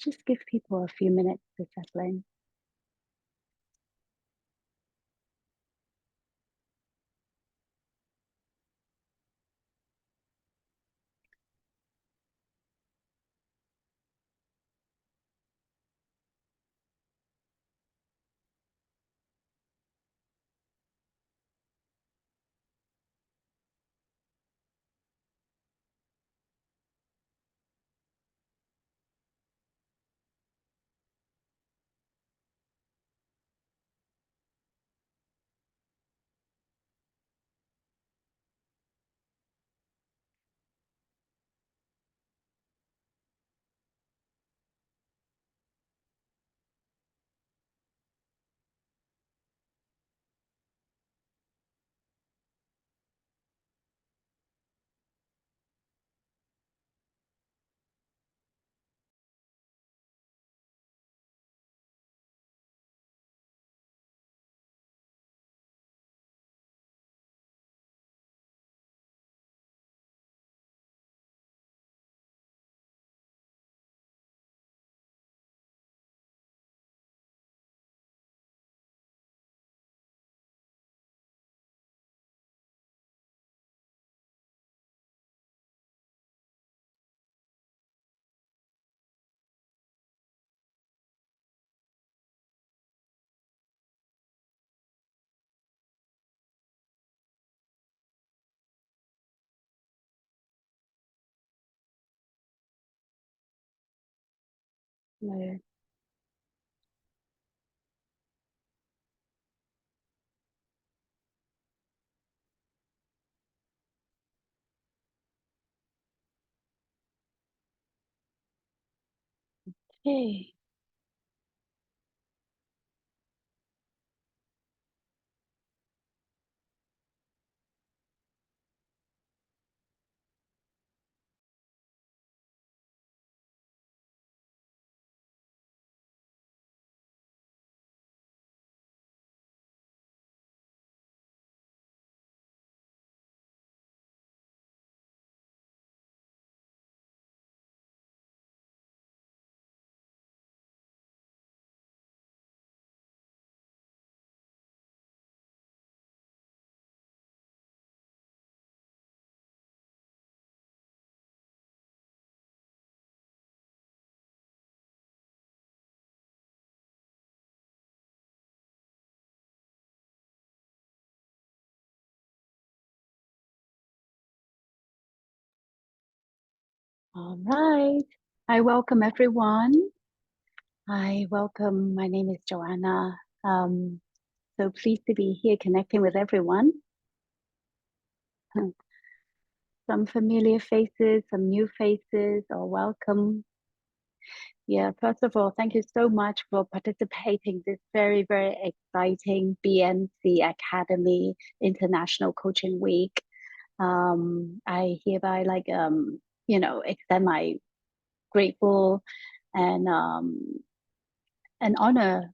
Just give people a few minutes to settle in. No. Okay. All right. I welcome everyone. My name is Joanna. So pleased to be here connecting with everyone. Some familiar faces, some new faces, or welcome. Yeah, first of all, thank you so much for participating this very, very exciting BNC Academy International Coaching Week. I hereby extend my grateful and an honor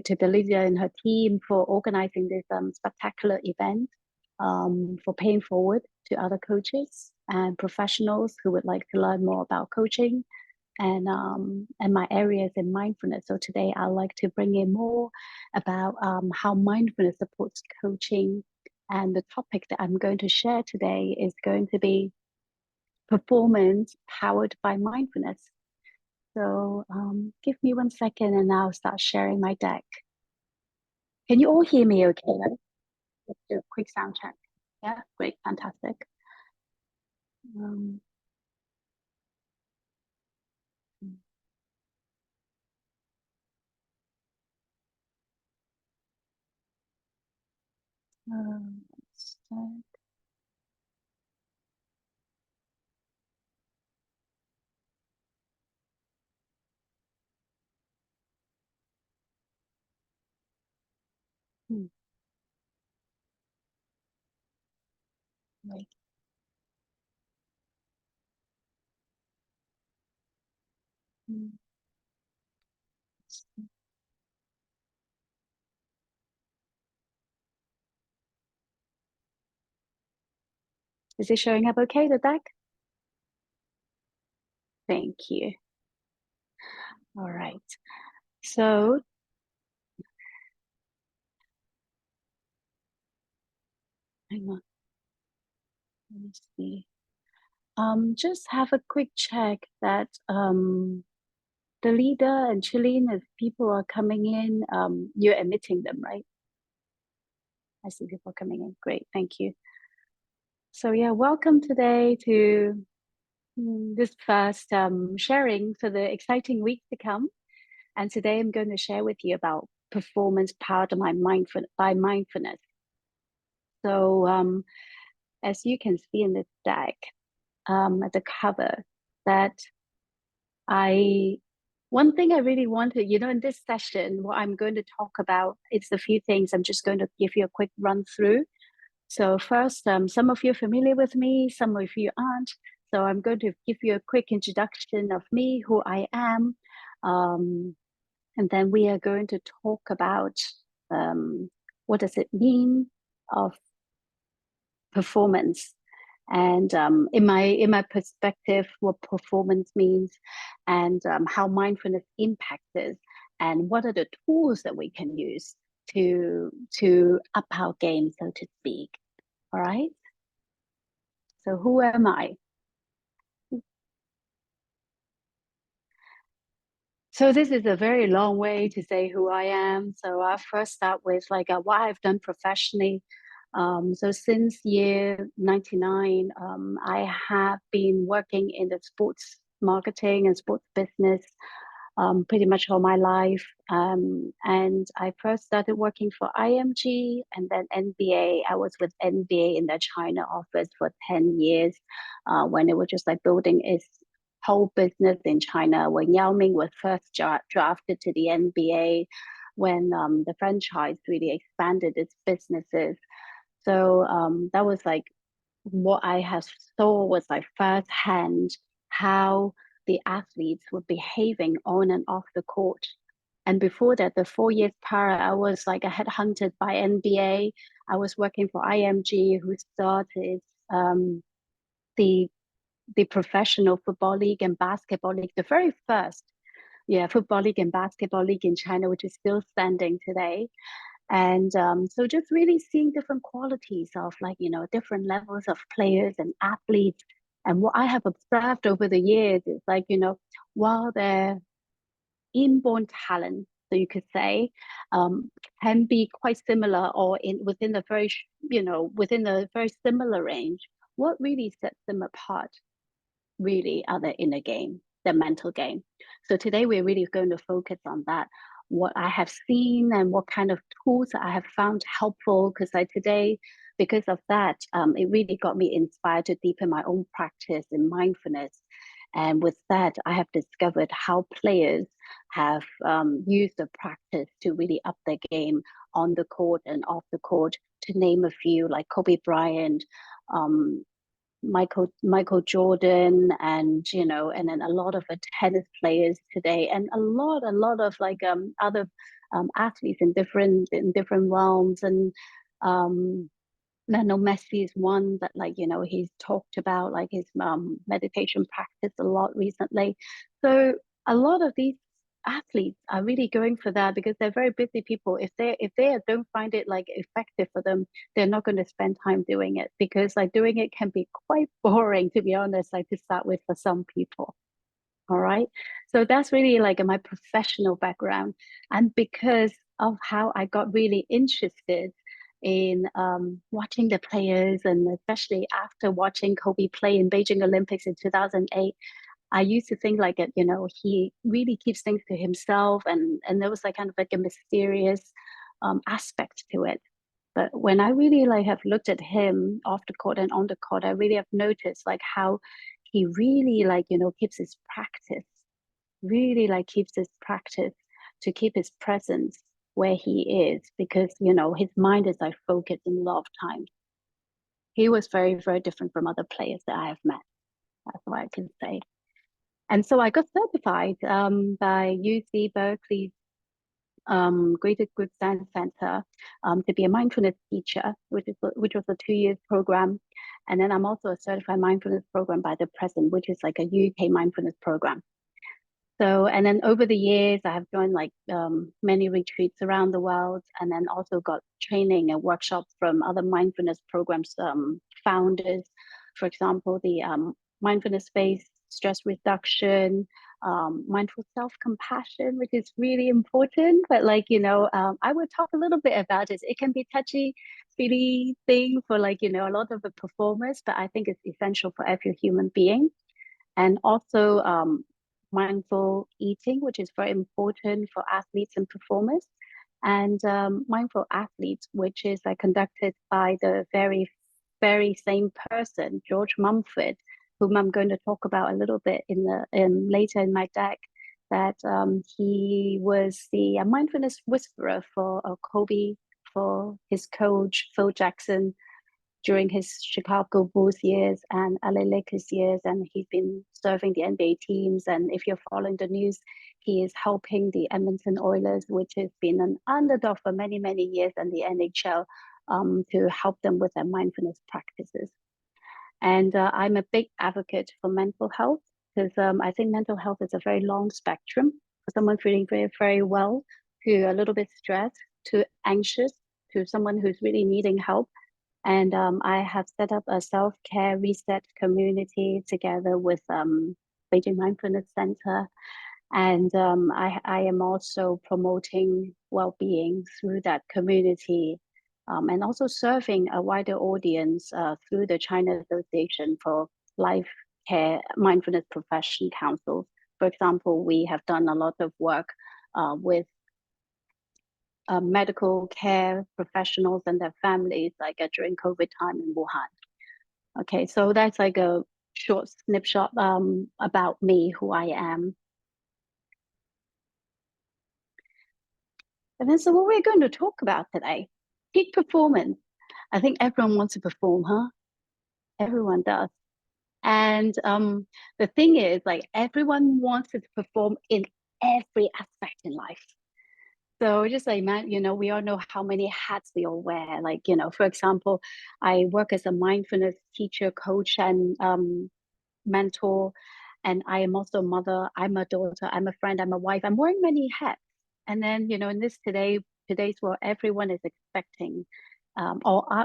to Belinda and her team for organizing this spectacular event, for paying forward to other coaches and professionals who would like to learn more about coaching and my areas in mindfulness. So today I'd like to bring in more about how mindfulness supports coaching. And the topic that I'm going to share today is going to be performance powered by mindfulness. So give me 1 second and I'll start sharing my deck. Can you all hear me okay? Let's do a quick sound check. Yeah, great, fantastic. Um, um, hmm, wait. Hmm. Is it showing up okay, the deck? Thank you. All right. So, hang on, let me see. Just have a quick check that the leader and Chilean, if people are coming in, you're admitting them, right? I see people coming in. Great, thank you. So yeah, welcome today to this first sharing for the exciting week to come. And today I'm going to share with you about performance powered by mindfulness. So as you can see in this deck, at the cover, that I one thing I really wanted, in this session, what I'm going to talk about, it's a few things. I'm just going to give you a quick run through. So first, some of you are familiar with me, some of you aren't. So I'm going to give you a quick introduction of me, who I am, and then we are going to talk about what does it mean of performance, and in my perspective, what performance means, and how mindfulness impacts it, and what are the tools that we can use to up our game, so to speak. All right. So who am I? So this is a very long way to say who I am. So I first start with like what I've done professionally. So since year 99, I have been working in the sports marketing and sports business pretty much all my life. And I first started working for IMG and then NBA. I was with NBA in the China office for 10 years when it was just like building its whole business in China. When Yao Ming was first drafted to the NBA, when the franchise really expanded its businesses. So that was like what I have saw was like firsthand how the athletes were behaving on and off the court. And before that, the 4 years prior, I was like a headhunted by NBA. I was working for IMG, who started um, the the professional football league and basketball league, the very first, yeah, football league and basketball league in China, which is still standing today. And so just really seeing different qualities of like, different levels of players and athletes. And what I have observed over the years is like, while their inborn talent, so you could say, um, can be quite similar or within the within the very similar range, what really sets them apart really are the inner game, the mental game. So today we're really going to focus on that, what I have seen and what kind of tools I have found helpful. Because of that, it really got me inspired to deepen my own practice in mindfulness. And with that, I have discovered how players have used the practice to really up their game on the court and off the court, to name a few, like Kobe Bryant, um, Michael Jordan, and then a lot of tennis players today, and a lot of like other athletes in different realms. And um I know Messi is one that, like, he's talked about like his meditation practice a lot recently. So a lot of these athletes are really going for that because they're very busy people. If they don't find it like effective for them, they're not going to spend time doing it, because like doing it can be quite boring, to be honest, like to start with, for some people. All right. So that's really like my professional background. And because of how I got really interested in watching the players, and especially after watching Kobe play in Beijing Olympics in 2008, I used to think like, he really keeps things to himself. And there was like kind of like a mysterious aspect to it. But when I really like have looked at him off the court and on the court, I really have noticed like how he really like, keeps his practice, really like keeps his practice to keep his presence where he is, because, his mind is like focused in a lot of times. He was very, very different from other players that I have met. That's what I can say. And so I got certified by UC Berkeley Greater Good Science Center to be a mindfulness teacher, which was a 2 years program. And then I'm also a certified mindfulness program by the Present, which is like a UK mindfulness program. So, and then over the years, I have joined like many retreats around the world, and then also got training and workshops from other mindfulness programs founders. For example, the mindfulness-based stress reduction, mindful self-compassion, which is really important. But like, I would talk a little bit about it. It can be touchy, feely thing for like, a lot of the performers, but I think it's essential for every human being. And also mindful eating, which is very important for athletes and performers, and mindful athletes, which is conducted by the very, very same person, George Mumford, whom I'm going to talk about a little bit in later in my deck. That he was the mindfulness whisperer for Kobe, for his coach Phil Jackson, during his Chicago Bulls years and LA Lakers years, and he's been serving the NBA teams. And if you're following the news, he is helping the Edmonton Oilers, which has been an underdog for many, many years, and the NHL to help them with their mindfulness practices. And I'm a big advocate for mental health because I think mental health is a very long spectrum for someone feeling very, very well to a little bit stressed to anxious to someone who's really needing help. And I have set up a self-care reset community together with Beijing Mindfulness Center. And I am also promoting well-being through that community, and also serving a wider audience through the China Association for Life Care Mindfulness Profession Council. For example, we have done a lot of work with medical care professionals and their families, during COVID time in Wuhan. Okay, so that's like a short snapshot about me, who I am. And then, so what we're going to talk about today, peak performance. I think everyone wants to perform, huh? Everyone does. And the thing is, everyone wants to perform in every aspect in life. So just like, man, we all know how many hats we all wear. For example, I work as a mindfulness teacher, coach, and mentor. And I am also a mother. I'm a daughter. I'm a friend. I'm a wife. I'm wearing many hats. And then, in this today's world, everyone is expecting,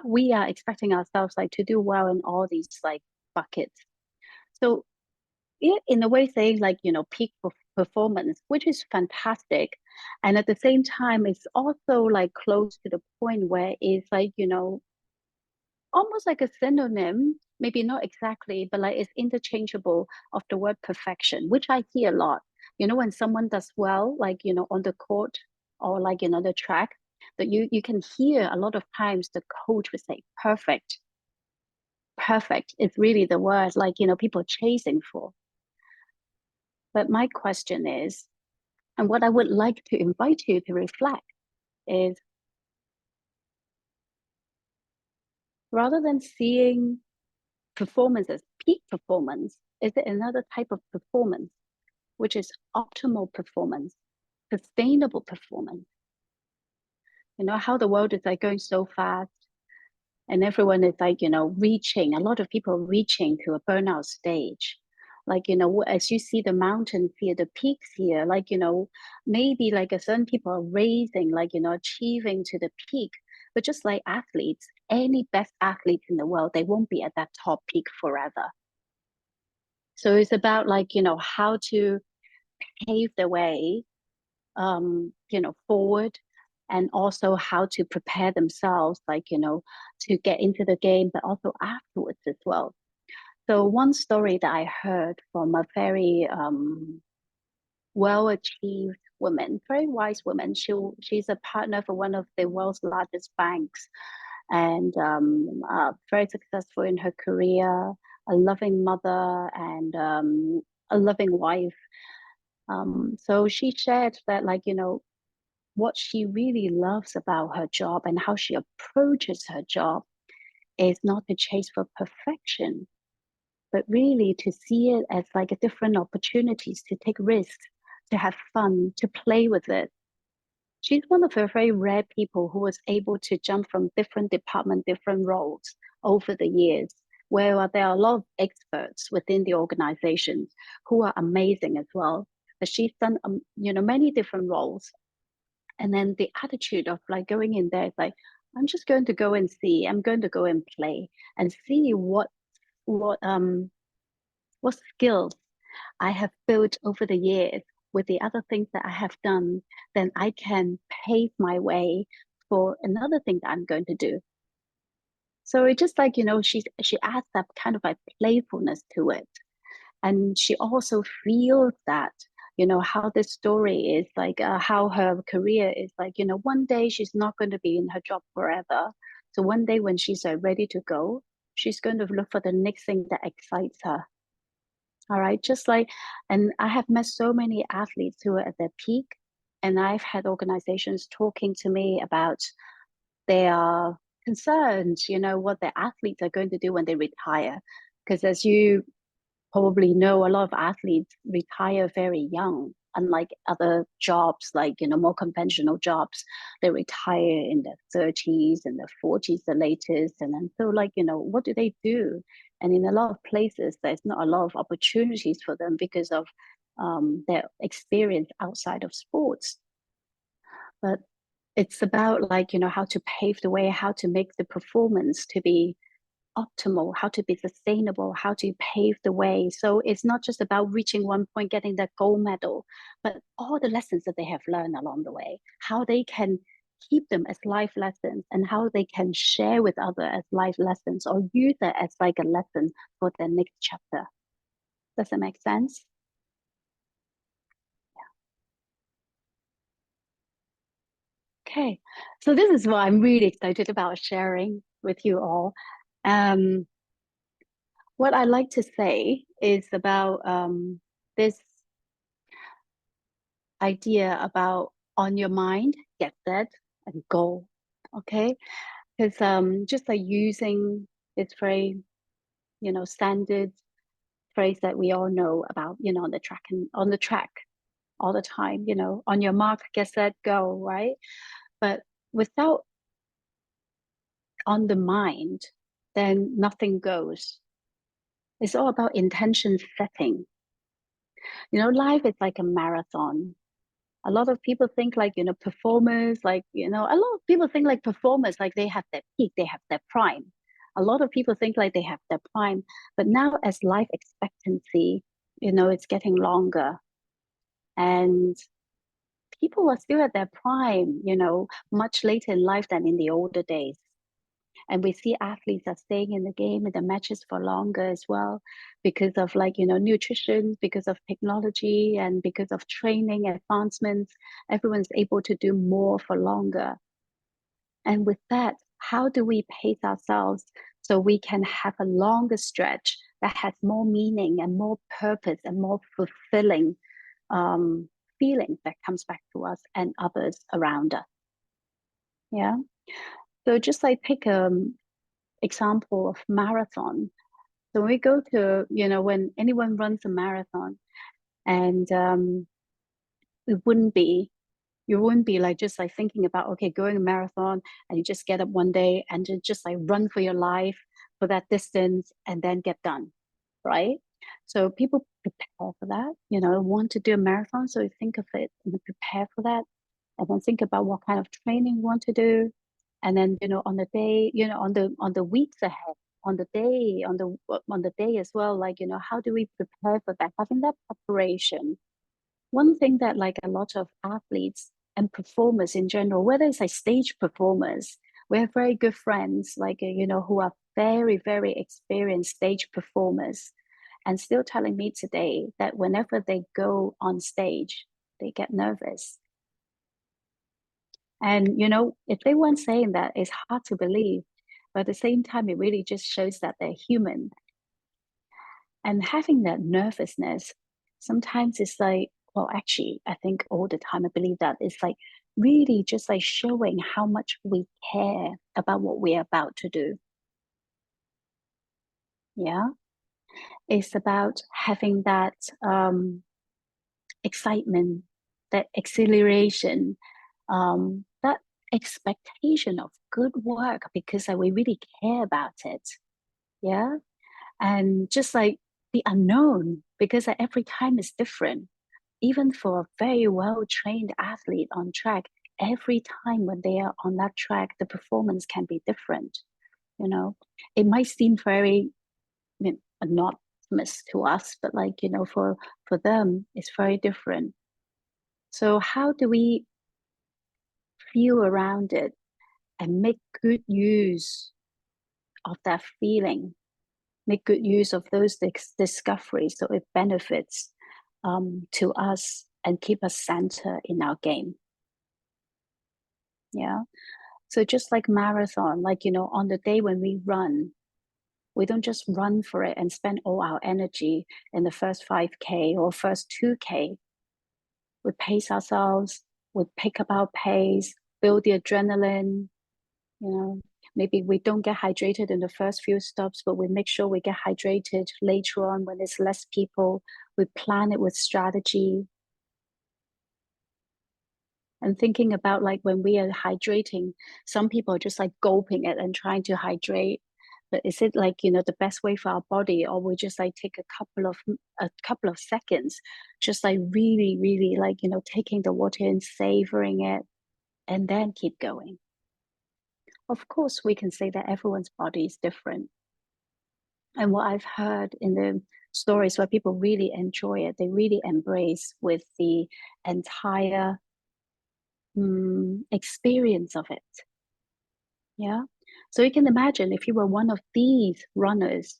we are expecting ourselves to do well in all these buckets. So in a way saying peak performance, which is fantastic. And at the same time, it's also close to the point where it's almost like a synonym, maybe not exactly, but it's interchangeable of the word perfection, which I hear a lot. When someone does well, on the court or the track, that you can hear a lot of times the coach would say perfect. Perfect is really the word people chasing for. But my question is, and what I would like to invite you to reflect is, rather than seeing performance as peak performance, is it another type of performance, which is optimal performance, sustainable performance? How the world is going so fast, and everyone is reaching, a lot of people reaching to a burnout stage. As you see the mountains here, the peaks here, maybe certain people are raising, achieving to the peak. But just like athletes, any best athletes in the world, they won't be at that top peak forever. So it's about how to pave the way, forward, and also how to prepare themselves, to get into the game, but also afterwards as well. So one story that I heard from a very well-achieved woman, very wise woman. She's a partner for one of the world's largest banks, and very successful in her career, a loving mother, and a loving wife. So she shared that, what she really loves about her job and how she approaches her job is not to chase for perfection, but really to see it as a different opportunities to take risks, to have fun, to play with it. She's one of the very rare people who was able to jump from different department, different roles over the years, where there are a lot of experts within the organizations who are amazing as well. that she's done, many different roles. And then the attitude of like going in there is like, I'm just going to go and see, I'm going to go and play and see what what skills I have built over the years with the other things that I have done, then I can pave my way for another thing that I'm going to do. So it's just like, she adds that kind of like playfulness to it. And she also feels that, how this story is like, how her career is like, one day she's not going to be in her job forever. So one day when she's ready to go, she's going to look for the next thing that excites her. All right. Just like, and I have met so many athletes who are at their peak, and I've had organizations talking to me about their concerns, what their athletes are going to do when they retire. Because as you probably know, a lot of athletes retire very young, unlike other jobs, like, more conventional jobs. They retire in their 30s and their 40s, the latest. And then so like, what do they do? And in a lot of places, there's not a lot of opportunities for them because of their experience outside of sports. But it's about like, how to pave the way, how to make the performance to be optimal, how to be sustainable, how to pave the way. So it's not just about reaching one point, getting that gold medal, but all the lessons that they have learned along the way, how they can keep them as life lessons and how they can share with others as life lessons or use it as like a lesson for their next chapter. Does that make sense? Okay. So this is what I'm really excited about sharing with you all. Um, what I like to say is about this idea about on your mind, get set and go. Okay. Because just like using this very, standard phrase that we all know about, on the track and on the track all the time, on your mark, get set, go, right? But without on the mind, then nothing goes. It's all about intention setting. Life is like a marathon. A lot of people think like, performers, like, a lot of people think like performers, like they have their peak, they have their prime. A lot of people think like they have their prime. But now as life expectancy, it's getting longer and people are still at their prime, much later in life than in the older days. And we see athletes are staying in the game and the matches for longer as well because of like, nutrition, because of technology and because of training advancements. Everyone's able to do more for longer. And with that, how do we pace ourselves so we can have a longer stretch that has more meaning and more purpose and more fulfilling um, feelings that comes back to us and others around us? Yeah. So just like pick example of marathon. So we go to, when anyone runs a marathon and it wouldn't be, you wouldn't be like just like thinking about, okay, going a marathon and you just get up one day and just like run for your life for that distance and then get done, right? So people prepare for that, want to do a marathon. So you think of it and prepare for that and then think about what kind of training you want to do and then on the day on the weeks ahead on the day as well, like how do we prepare for that, having that preparation. One thing that like a lot of athletes and performers in general, whether it's like stage performers, we have very good friends like who are very very experienced stage performers and still telling me today that whenever they go on stage they get nervous. And if they weren't saying that, it's hard to believe. But at the same time, it really just shows that they're human. And having that nervousness, sometimes it's like, well, actually, I think all the time I believe that it's like really just like showing how much we care about what we're about to do. Yeah. It's about having that excitement, that exhilaration, that expectation of good work because we really care about it. Yeah. And just like the unknown, because every time is different. even for a very well-trained athlete on track, every time when they are on that track, the performance can be different. You know, it might seem very, I mean, anonymous to us, but like, for them, it's very different. So how do we feel around it and make good use of that feeling, make good use of those discoveries so it benefits to us and keep us centered in our game? Yeah. So just like marathon, like, on the day when we run, we don't just run for it and spend all our energy in the first 5K or first 2K. We pace ourselves, we pick up our pace, build the adrenaline, you know. Maybe we don't get hydrated in the first few stops, but we make sure we get hydrated later on when there's less people. We plan it with strategy. And thinking about like when we are hydrating, some people are just like gulping it and trying to hydrate. But is it like, the best way for our body, or we just like take a couple of seconds, just like really, really like, taking the water in, savoring it, and then keep going? Of course, we can say that everyone's body is different. And what I've heard in the stories where people really enjoy it, they really embrace with the entire experience of it. Yeah. So you can imagine if you were one of these runners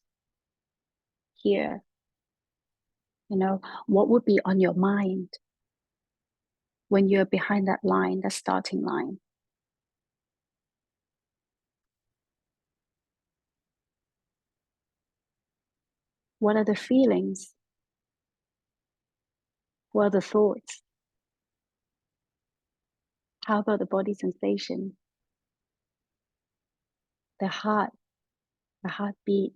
here, what would be on your mind when you're behind that line, that starting line? What are the feelings? What are the thoughts? How about the body sensation? The heart, the heartbeat,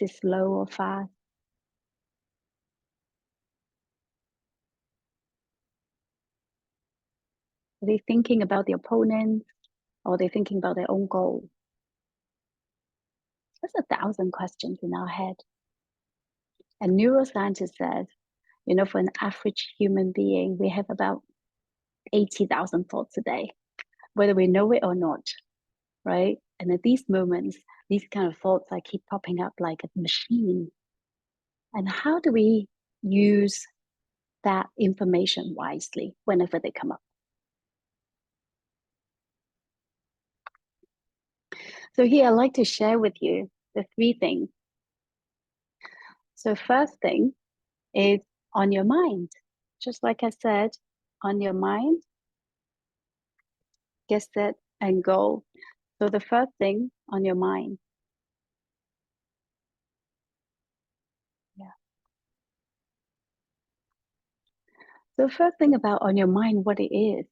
is it slow or fast? Are they thinking about the opponent, or are they thinking about their own goal? There's 1,000 questions in our head. And neuroscientists said, for an average human being, we have about 80,000 thoughts a day, whether we know it or not, right? And at these moments, these kind of thoughts like keep popping up like a machine. And how do we use that information wisely whenever they come up? So here I'd like to share with you the three things. So first thing is on your mind. Just like I said, on your mind, get set and go. So the first thing on your mind. Yeah. So the first thing about on your mind, what it is,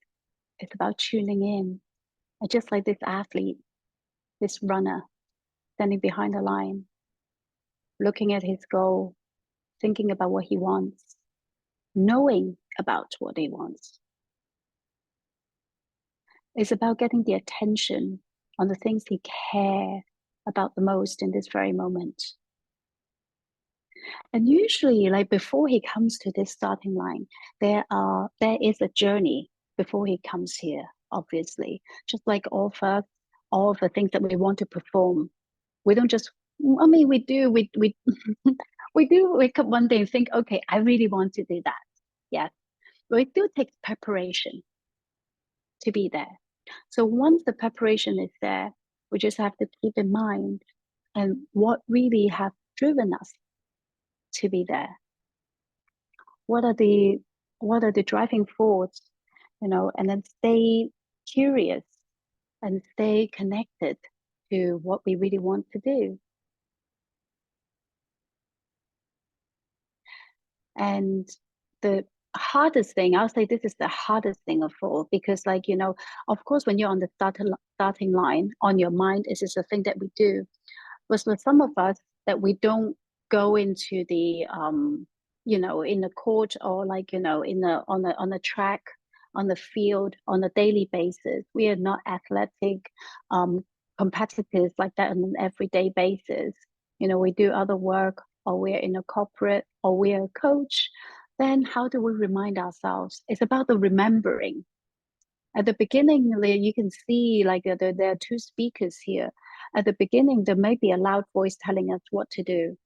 it's about tuning in. And just like this athlete, this runner standing behind the line, looking at his goal, thinking about what he wants, knowing about what he wants. It's about getting the attention on the things he cares about the most in this very moment. And usually, like before he comes to this starting line, there is a journey before he comes here, obviously. Just like all of the things that we want to perform. We don't just, I mean, we we do wake up one day and think, okay, I really want to do that. Yeah. But it still takes preparation to be there. So once the preparation is there, we just have to keep in mind and what really have driven us to be there. What are the driving force, and then stay curious and stay connected to what we really want to do. And the hardest thing, I'll say this is the hardest thing of all, because like, of course, when you're on the starting line, on your mind, is this a thing that we do. But for some of us that we don't go into the in the court, or like, in the on the track, on the field, on a daily basis. We are not athletic competitors like that on an everyday basis. We do other work, or we're in a corporate, or we're a coach. Then how do we remind ourselves? It's about the remembering. At the beginning, you can see like there are two speakers here. At the beginning, there may be a loud voice telling us what to do.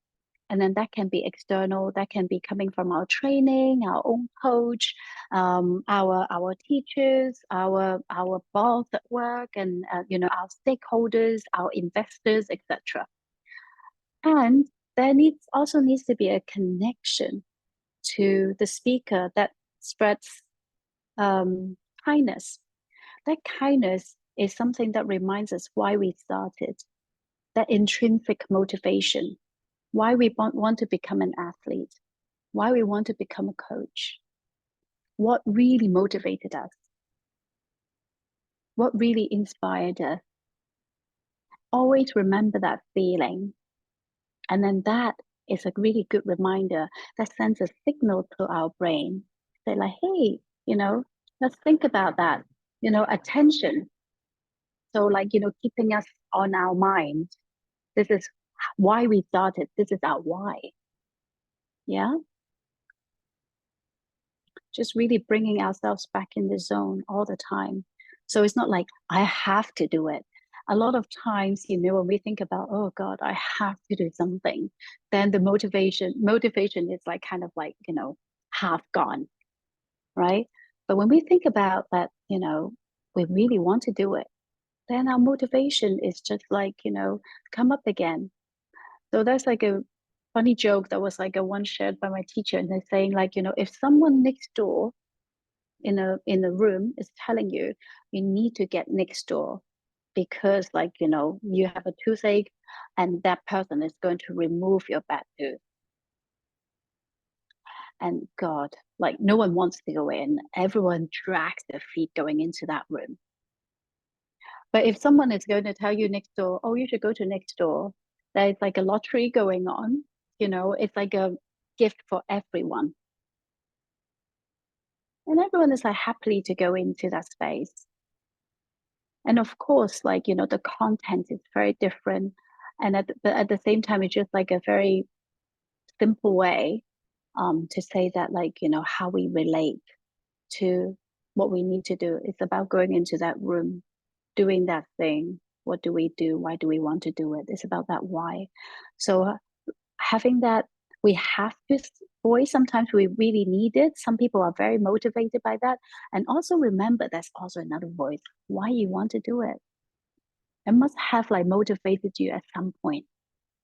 And then that can be external, that can be coming from our training, our own coach, our teachers, our boss at work, and our stakeholders, our investors, etc. And there needs to be a connection to the speaker that spreads kindness. That kindness is something that reminds us why we started, that intrinsic motivation, why we want to become an athlete, why we want to become a coach, what really motivated us, what really inspired us. Always remember that feeling. And then that is a really good reminder that sends a signal to our brain. Say like, hey, let's think about that, attention. So like, keeping us on our mind. This is why we started. This is our why. Yeah. Just really bringing ourselves back in the zone all the time. So it's not like I have to do it. A lot of times, when we think about, oh God, I have to do something, then the motivation is like kind of like, half gone, right? But when we think about that, we really want to do it, then our motivation is just like, come up again. So that's like a funny joke that was like a one shared by my teacher, and they're saying like, if someone next door in a room is telling you you need to get next door because like you have a toothache and that person is going to remove your bad tooth, and god, like no one wants to go in, everyone drags their feet going into that room. But if someone is going to tell you next door, oh, you should go to next door, there's like a lottery going on, it's like a gift for everyone, and everyone is like happily to go into that space. And of course, like, the content is very different. And but at the same time, it's just like a very simple way to say that, like, how we relate to what we need to do. It's about going into that room, doing that thing. What do we do? Why do we want to do it? It's about that why. So having that, we have this voice. Sometimes we really need it. Some people are very motivated by that. And also remember, there's also another voice, why you want to do it. It must have like motivated you at some point.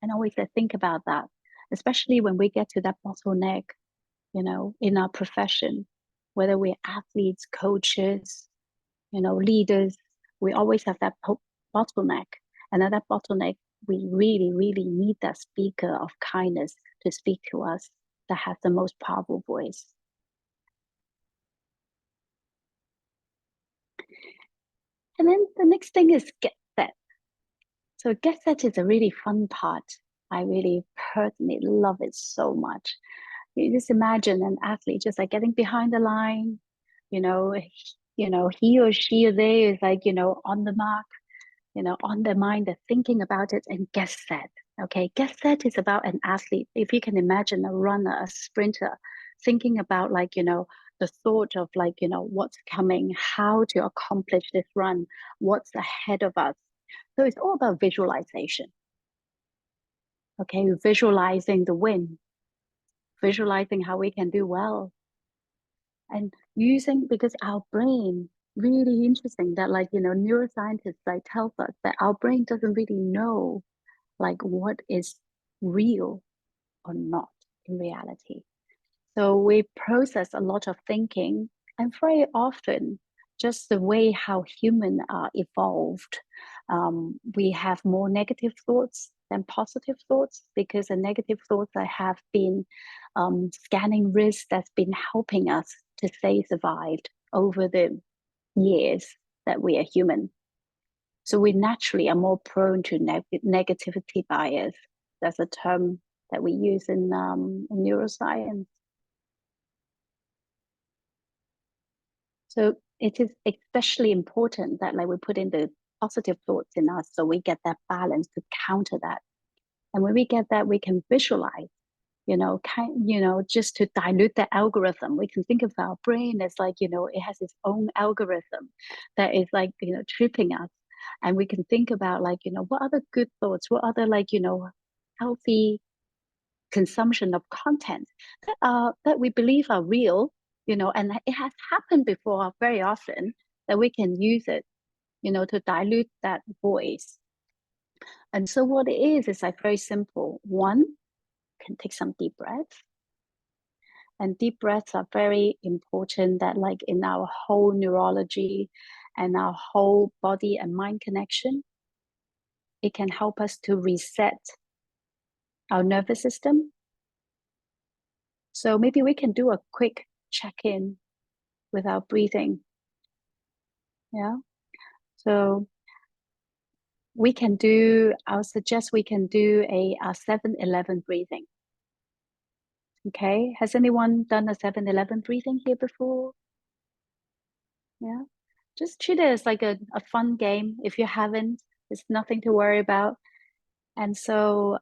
And always think about that, especially when we get to that bottleneck, in our profession, whether we're athletes, coaches, leaders, we always have that bottleneck. And at that bottleneck, we really, really need that speaker of kindness to speak to us that has the most powerful voice. And then the next thing is get set. So get set is a really fun part. I really personally love it so much. You just imagine an athlete just like getting behind the line, you know, he or she or they is like, on the mark, on their mind, they're thinking about it and get set. Okay, get set is about an athlete. If you can imagine a runner, a sprinter, thinking about like, the thought of like, what's coming, how to accomplish this run, what's ahead of us. So it's all about visualization. Okay, visualizing the win, visualizing how we can do well, and using, because our brain, really interesting that like, neuroscientists like tell us that our brain doesn't really know like what is real or not in reality. So we process a lot of thinking, and very often, just the way how humans are evolved, we have more negative thoughts than positive thoughts, because the negative thoughts that have been scanning risk that's been helping us to stay survived over the years that we are human. So we naturally are more prone to negativity bias. That's a term that we use in neuroscience. So it is especially important that like we put in the positive thoughts in us, so we get that balance to counter that. And when we get that, we can visualize. just to dilute the algorithm. We can think of our brain as like, it has its own algorithm that is like, tripping us. And we can think about like, what other good thoughts, what other like, healthy consumption of content that we believe are real, and it has happened before very often, that we can use it, to dilute that voice. And so what it is like very simple. One, can take some deep breaths. And deep breaths are very important that like in our whole neurology and our whole body and mind connection, it can help us to reset our nervous system. So maybe we can do a quick check-in with our breathing. Yeah. So I'll suggest we can do a 7-11 breathing. Okay. Has anyone done a 7-11 breathing here before? Yeah. Just treat it as like a fun game. If you haven't, it's nothing to worry about. And so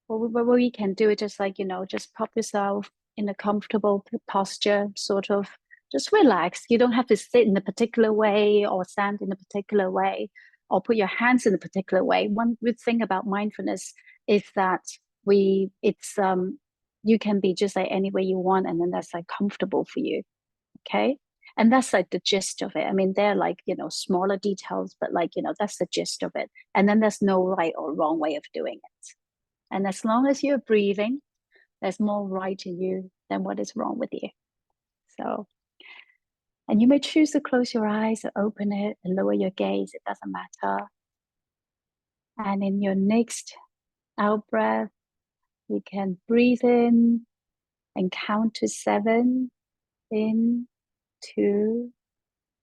what we can do is just like, just pop yourself in a comfortable posture, sort of just relax. You don't have to sit in a particular way or stand in a particular way or put your hands in a particular way. One good thing about mindfulness is that you can be just like any way you want, and then that's like comfortable for you. Okay. And that's like the gist of it. I mean, they're like, smaller details, but like, that's the gist of it. And then there's no right or wrong way of doing it. And as long as you're breathing, there's more right in you than what is wrong with you. So, and you may choose to close your eyes or open it and lower your gaze. It doesn't matter. And in your next out breath, you can breathe in and count to 7. In, 2,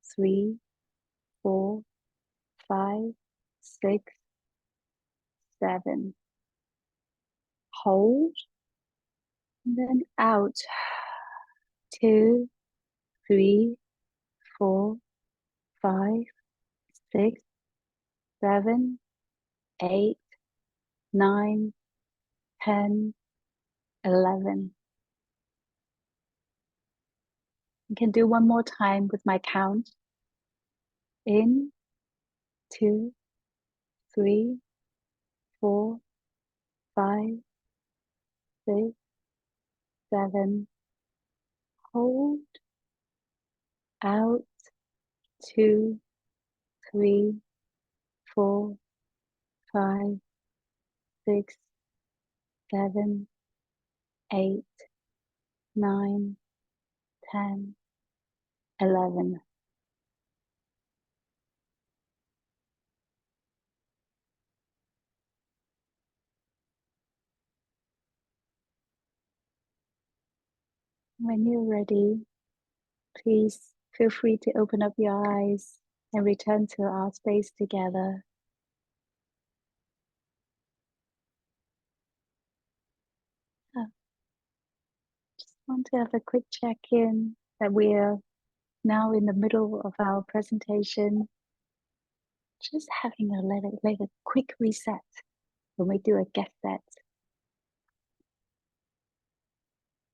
3, 4, 5, 6, 7. Hold, and then out. 2, 3, 4, 5, 6, 7, 8, 9, 10, 11. You can do one more time with my count. In, 2, 3, 4, 5, 6, 7. Hold, out. 2, 3, 4, 5, 6, 7, 8, 9, 10, 11. When you're ready, please feel free to open up your eyes and return to our space together. Just want to have a quick check-in that we're now in the middle of our presentation. Just having like a quick reset when we do a guest set.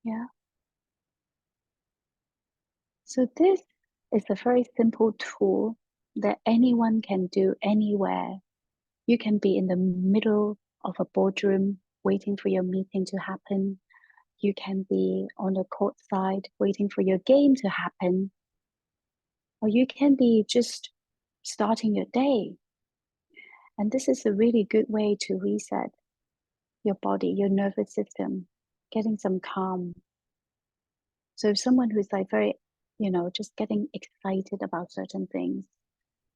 Yeah. So this is a very simple tool that anyone can do anywhere. You can be in the middle of a boardroom waiting for your meeting to happen. You can be on the court side waiting for your game to happen. Or you can be just starting your day. And this is a really good way to reset your body, your nervous system, getting some calm. So if someone who's like very, just getting excited about certain things,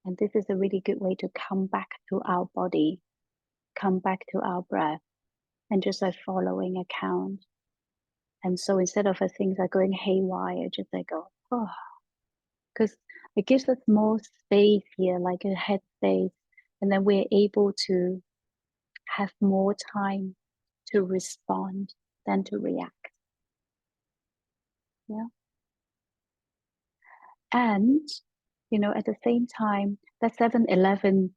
and this is a really good way to come back to our body, come back to our breath, and just like following a count. And so instead of things are going haywire, just like go, oh, because it gives us more space here, like a head space, and then we're able to have more time to respond than to react. Yeah. And, at the same time, that 7-11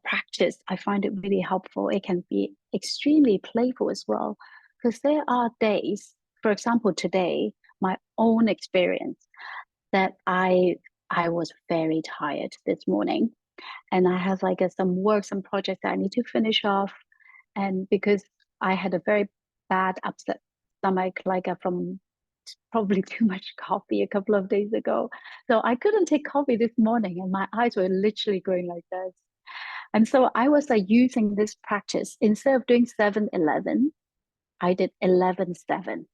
practice, I find it really helpful. It can be extremely playful as well. Because there are days, for example, today, my own experience that I was very tired this morning, and I have like some work, some projects that I need to finish off. And because I had a very bad upset stomach, like from probably too much coffee a couple of days ago. So I couldn't take coffee this morning, and my eyes were literally going like this. And so I was like using this practice. Instead of doing 7-11, I did 11-7.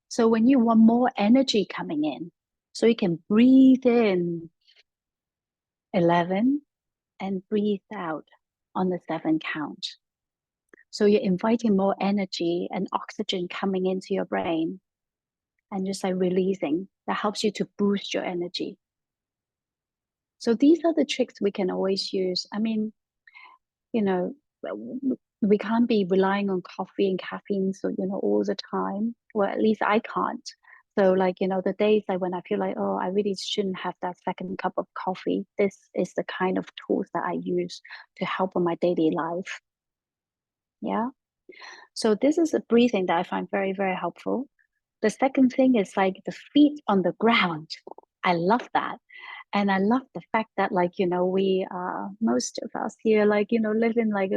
So when you want more energy coming in, so you can breathe in 11 and breathe out on the 7 count. So you're inviting more energy and oxygen coming into your brain and just like releasing. That helps you to boost your energy. So these are the tricks we can always use. I mean, you know, we can't be relying on coffee and caffeine, so, all the time. Well, at least I can't. So like, the days like when I feel like, oh, I really shouldn't have that second cup of coffee, this is the kind of tools that I use to help in my daily life. Yeah. So this is a breathing that I find very, very helpful. The second thing is like the feet on the ground. I love that. And I love the fact that like, we most of us here, like, live in like,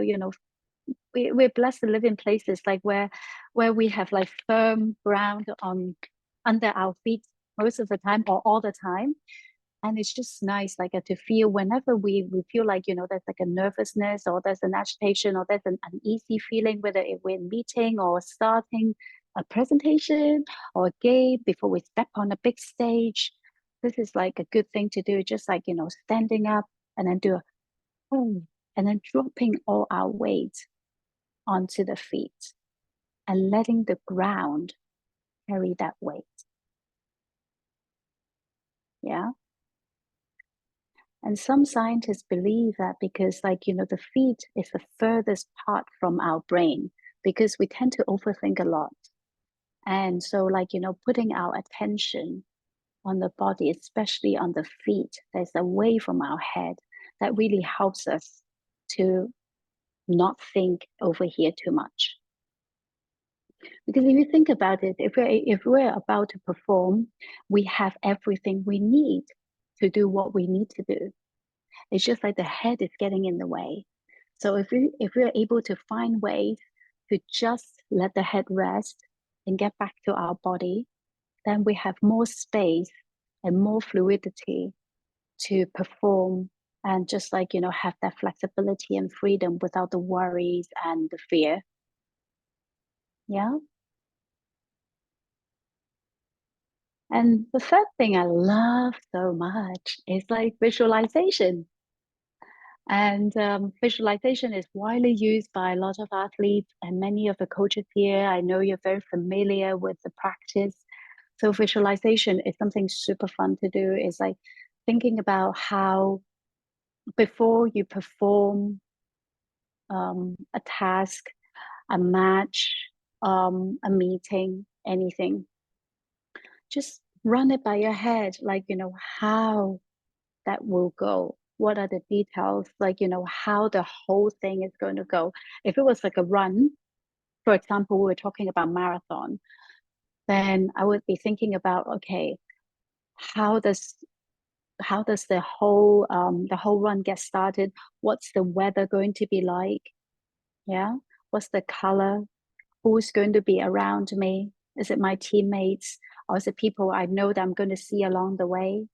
we're blessed to live in places like where we have like firm ground on under our feet most of the time or all the time. And it's just nice like to feel whenever we feel like there's like a nervousness or there's an agitation or there's an uneasy feeling, whether we're meeting or starting a presentation or a game before we step on a big stage. This is like a good thing to do, just like standing up and then do a boom, and then dropping all our weight onto the feet and letting the ground carry that weight. Yeah. And some scientists believe that because, like, the feet is the furthest part from our brain because we tend to overthink a lot. And so, like, putting our attention on the body, especially on the feet, that's away from our head, that really helps us to not think over here too much. Because if you think about it, if we're about to perform, we have everything we need to do what we need to do. It's just like the head is getting in the way. So if we're able to find ways to just let the head rest and get back to our body, then we have more space and more fluidity to perform and just like have that flexibility and freedom without the worries and the fear. Yeah. And the third thing I love so much is like visualization. And visualization is widely used by a lot of athletes and many of the coaches here. I know you're very familiar with the practice. So visualization is something super fun to do. It's like thinking about how before you perform a task, a match, a meeting, anything, just run it by your head, like, how that will go. What are the details, like, how the whole thing is going to go. If it was like a run, for example, we were talking about marathon, then I would be thinking about, okay, how does the whole run get started? What's the weather going to be like? Yeah. What's the color? Who's going to be around me? Is it my teammates or is it people I know that I'm going to see along the way?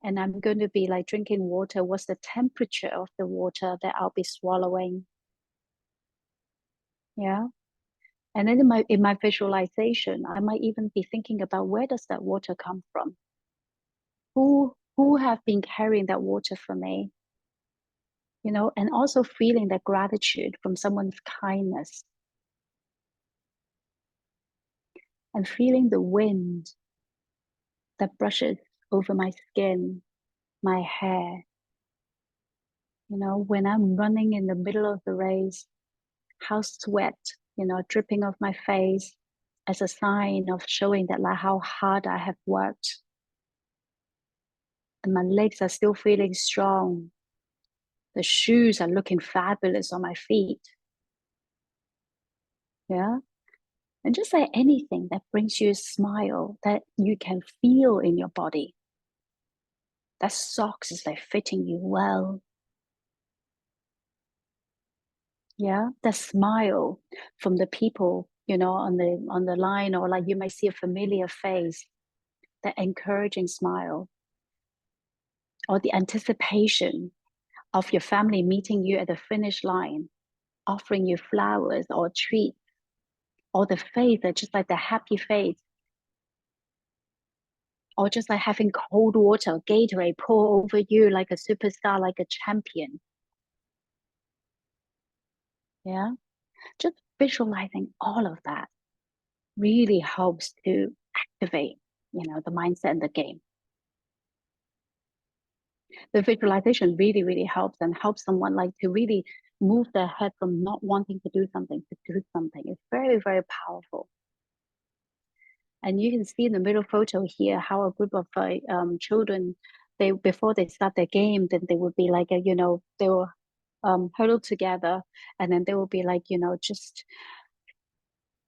And I'm going to be like drinking water. What's the temperature of the water that I'll be swallowing? Yeah. And then in my visualization, I might even be thinking about where does that water come from? Who have been carrying that water for me? And also feeling that gratitude from someone's kindness and feeling the wind that brushes over my skin, my hair. When I'm running in the middle of the race, how sweat, dripping off my face as a sign of showing that like how hard I have worked. And my legs are still feeling strong. The shoes are looking fabulous on my feet. Yeah. And just like anything that brings you a smile that you can feel in your body, that socks is like fitting you well. Yeah. The smile from the people, on the line, or like you might see a familiar face, that encouraging smile, or the anticipation of your family meeting you at the finish line, offering you flowers or treats, or the face that just like the happy face, or just like having cold water, Gatorade pour over you like a superstar, like a champion. Yeah. Just visualizing all of that really helps to activate, the mindset and the game. The visualization really, really helps, and helps someone like to really move their head from not wanting to do something to do something. It's very, very powerful. And you can see in the middle photo here how a group of children, they before they start their game, then they would be like, they will huddle together, and then they will be like,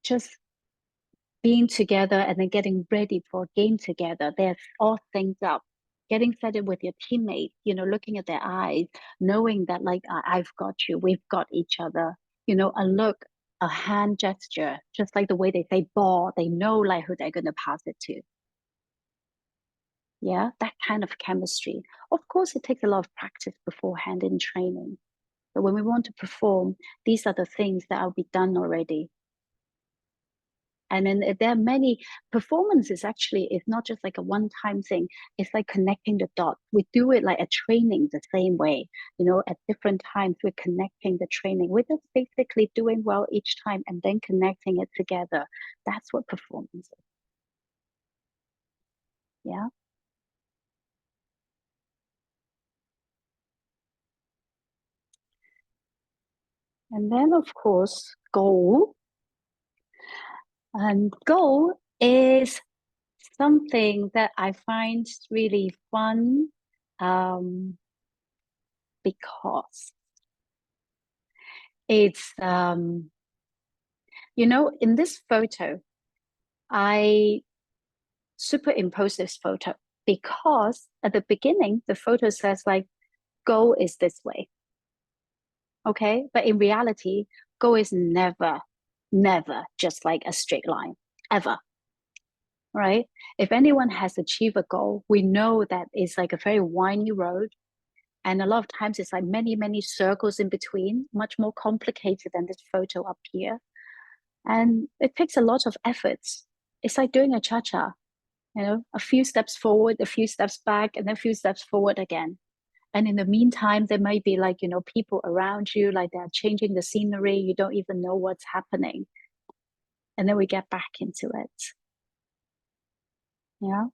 just being together and then getting ready for a game together. They're all synced up, getting set up with your teammates, looking at their eyes, knowing that like I've got you, we've got each other, a look, a hand gesture, just like the way they say ball, they know like who they're gonna pass it to. Yeah, that kind of chemistry. Of course, it takes a lot of practice beforehand in training. But when we want to perform, these are the things that will be done already. And then there are many performances actually, it's not just like a one-time thing. It's like connecting the dots. We do it like a training the same way, at different times we're connecting the training. We're just basically doing well each time and then connecting it together. That's what performance is. Yeah. And then of course, goal. And goal is something that I find really fun, um, because it's in this photo, I superimpose this photo because at the beginning the photo says like goal is this way. Okay, but in reality, goal is never just like a straight line, ever. Right? If anyone has achieved a goal, we know that it's like a very windy road. And a lot of times it's like many, many circles in between, much more complicated than this photo up here. And it takes a lot of efforts. It's like doing a cha-cha, a few steps forward, a few steps back, and then a few steps forward again. And in the meantime, there might be like, people around you, like they're changing the scenery. You don't even know what's happening. And then we get back into it. Yeah.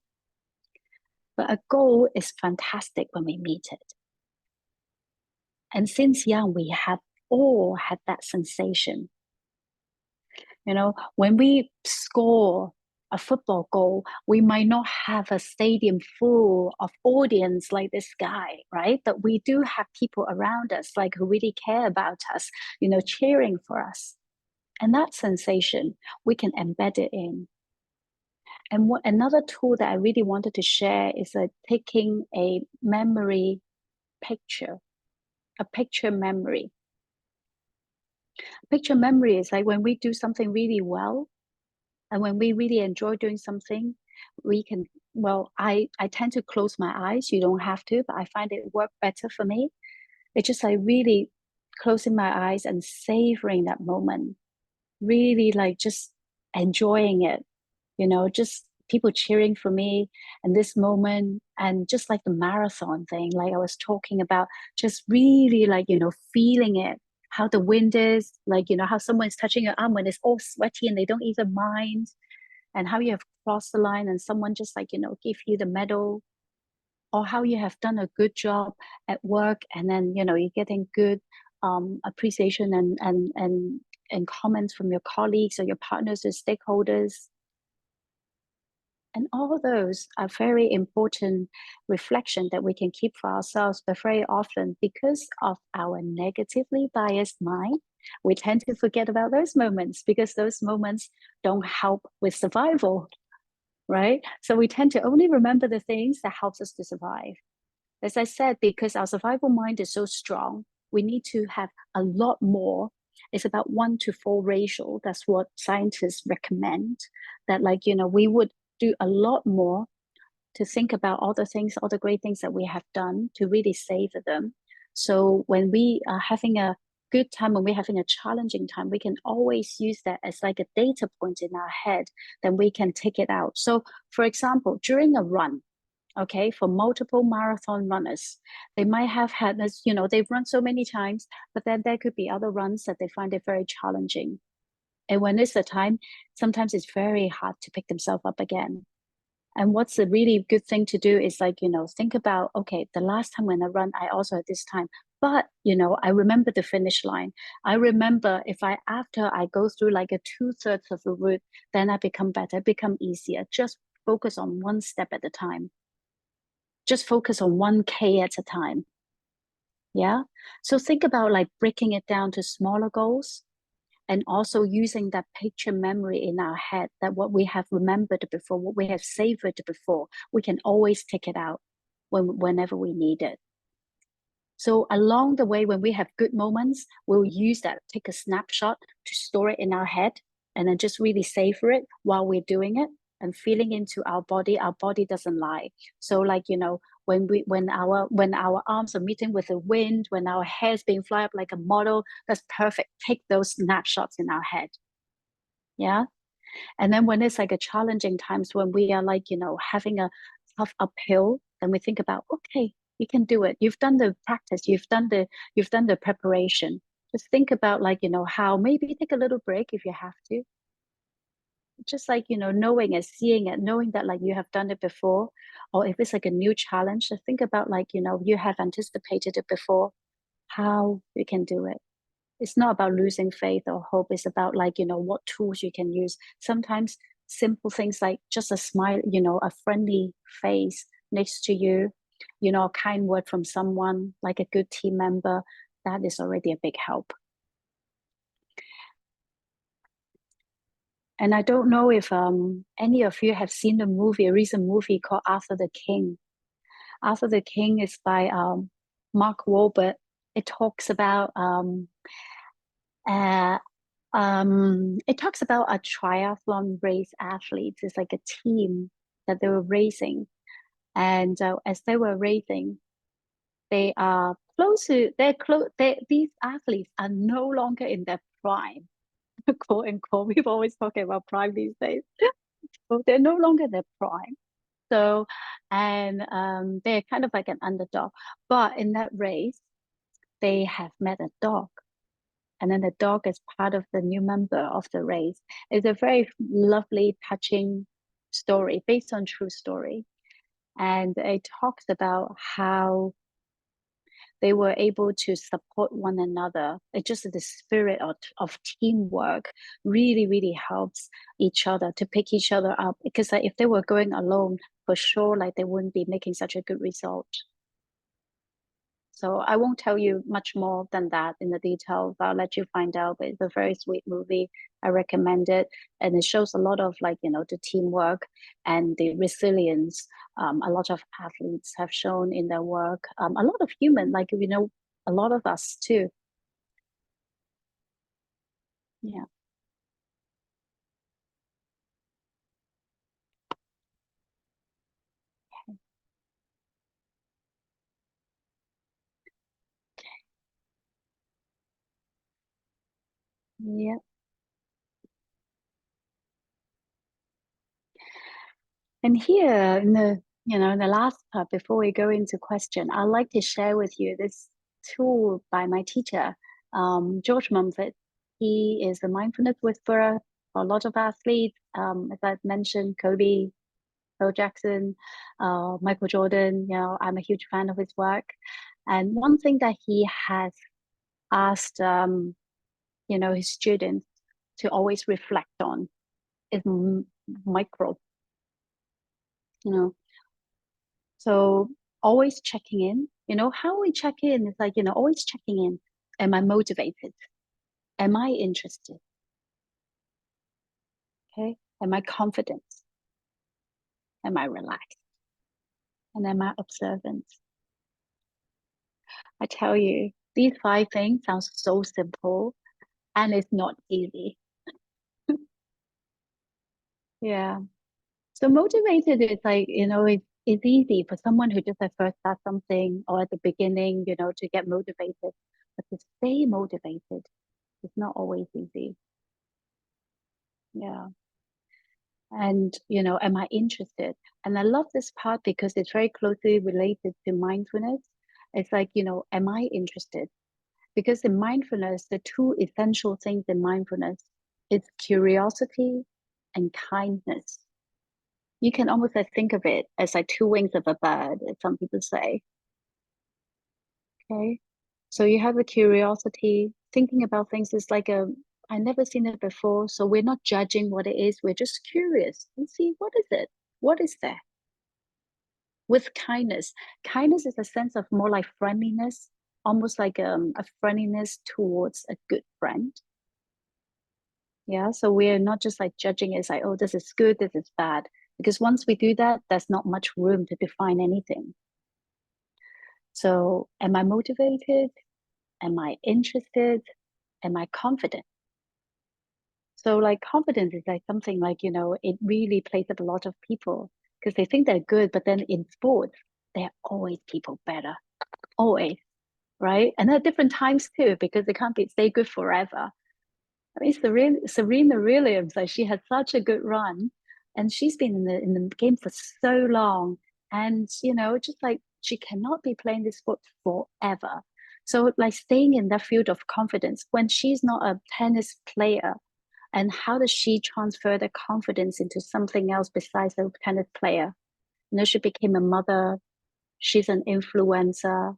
But a goal is fantastic when we meet it. And since young, we have all had that sensation. When we score a football goal, we might not have a stadium full of audience like this guy, right? But we do have people around us, like who really care about us, cheering for us. And that sensation, we can embed it in. And another tool that I really wanted to share is taking a memory picture, a picture memory. Picture memory is like when we do something really well, and when we really enjoy doing something, we can, well, I tend to close my eyes. You don't have to, but I find it work better for me. It's just like really closing my eyes and savoring that moment, really like just enjoying it, just people cheering for me and this moment, and just like the marathon thing, like I was talking about, just really like, feeling it, how the wind is, like, how someone's touching your arm when it's all sweaty and they don't even mind, and how you have crossed the line and someone just like, give you the medal, or how you have done a good job at work, and then, you're getting good appreciation and comments from your colleagues or your partners or stakeholders. And all those are very important reflection that we can keep for ourselves, but very often because of our negatively biased mind, We tend to forget about those moments because those moments don't help with survival, right? So we tend to only remember the things that helps us to survive. As I said, because our survival mind is so strong, we need to have a lot more. It's about 1 to 4 ratio. That's what scientists recommend. That, like, we would do a lot more to think about all the things, all the great things that we have done to really savor them. So when we are having a good time, when we're having a challenging time, we can always use that as like a data point in our head, then we can take it out. So, for example, during a run, okay, for multiple marathon runners, they might have had this, they've run so many times, but then there could be other runs that they find it very challenging. And when it's the time, sometimes it's very hard to pick themselves up again. And what's a really good thing to do is, like, think about, okay, the last time when I run, I also had this time. But, I remember the finish line. I remember if after I go through like a 2/3 of the route, then I become better, become easier. Just focus on one step at a time. Just focus on 1K at a time. Yeah. So think about like breaking it down to smaller goals and also using that picture memory in our head, that what we have remembered before, what we have savored before, we can always take it out whenever we need it. So along the way, when we have good moments, we'll use that, take a snapshot to store it in our head, and then just really savor it while we're doing it and feeling into our body. Our body doesn't lie. So, like, when our arms are meeting with the wind, when our hair's being fly up like a model, that's perfect. Take those snapshots in our head. Yeah. And then when it's like a challenging times, when we are like, having a tough uphill, then we think about, okay, you can do it. You've done the practice, you've done the preparation. Just think about, like, how maybe take a little break if you have to. Just like, knowing it, seeing it, knowing that like you have done it before, or if it's like a new challenge, just think about, like, you have anticipated it before, how you can do it. It's not about losing faith or hope. It's about, like, what tools you can use. Sometimes simple things like just a smile, a friendly face next to you, a kind word from someone, like a good team member, that is already a big help. And I don't know if any of you have seen a recent movie called After the King. After the King is by Mark Wahlberg. It talks about uh, a triathlon race athletes. It's like a team that they were racing, and as they were racing, they are close to they're close. These athletes are no longer in their prime, quote unquote. We've always talking about prime these days. So they're no longer in their prime. So, and they're kind of like an underdog. But in that race, they have met a dog, and then the dog is part of the new member of the race. It's a very lovely, touching story based on true story. And it talks about how they were able to support one another. It just the spirit of teamwork really, really helps each other to pick each other up. Because like, if they were going alone, for sure, like they wouldn't be making such a good result. So I won't tell you much more than that in the details. I'll let you find out. But it's a very sweet movie. I recommend it, and it shows a lot of, like, the teamwork and the resilience. A lot of athletes have shown in their work. A lot of human, like, a lot of us too. Yeah, yeah. And here in the last part before we go into question, I'd like to share with you this tool by my teacher, George Mumford. He is a mindfulness whisperer for a lot of athletes. As I've mentioned, Kobe, Phil Jackson, Michael Jordan. I'm a huge fan of his work. And one thing that he has asked, his students to always reflect on is micro. You know, So always checking in, how we check in is like, always checking in. Am I motivated? Am I interested? Okay. Am I confident? Am I relaxed? And am I observant? I tell you, these five things sound so simple and it's not easy. Yeah. So motivated is like, it's easy for someone who just at first start something or at the beginning, to get motivated. But to stay motivated is not always easy. Yeah. And, am I interested? And I love this part because it's very closely related to mindfulness. It's like, am I interested? Because in mindfulness, the two essential things in mindfulness is curiosity and kindness. You can almost like think of it as like two wings of a bird, as some people say. Okay. So you have a curiosity, thinking about things is like I never seen it before. So we're not judging what it is. We're just curious and see what is it? What is there? With kindness. Kindness is a sense of more like friendliness, almost like a friendliness towards a good friend. Yeah. So we're not just like judging it as like, oh, this is good, this is bad. Because once we do that, there's not much room to define anything. So am I motivated? Am I interested? Am I confident? So like confidence is like something like, it really plays up a lot of people because they think they're good, but then in sports, there are always people better. Always, right? And at different times too, because they can't be stay good forever. I mean, Serena Williams, like she had such a good run, and she's been in the game for so long, and just like she cannot be playing this sport forever. So, like staying in that field of confidence when she's not a tennis player, and how does she transfer the confidence into something else besides a tennis player? She became a mother. She's an influencer.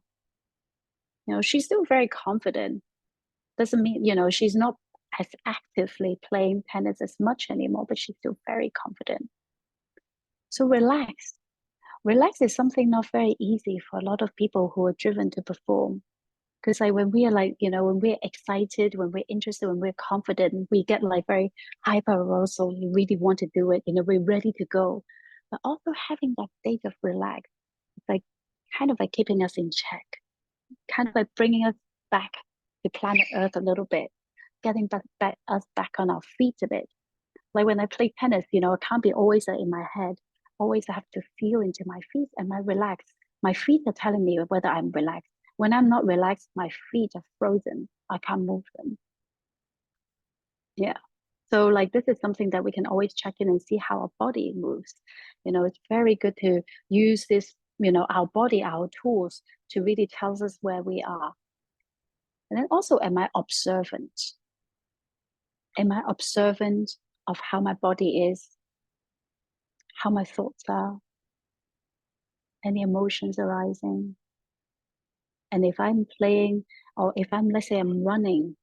She's still very confident. Doesn't mean, she's not as actively playing tennis as much anymore, but she's still very confident. So relax. Relax is something not very easy for a lot of people who are driven to perform. Because like when we are like, when we're excited, when we're interested, when we're confident, we get like very hyper arousal. We really want to do it, we're ready to go. But also having that state of relax, it's like kind of like keeping us in check, kind of like bringing us back to planet Earth a little bit, getting us back on our feet a bit. Like when I play tennis, I can't be always in my head. Always I have to feel into my feet. Am I relaxed? My feet are telling me whether I'm relaxed. When I'm not relaxed, my feet are frozen. I can't move them. Yeah. So like this is something that we can always check in and see how our body moves. It's very good to use this, our body, our tools to really tell us where we are. And then also, am I observant? Am I observant of how my body is, how my thoughts are, any emotions arising? And if I'm playing, or if let's say I'm running,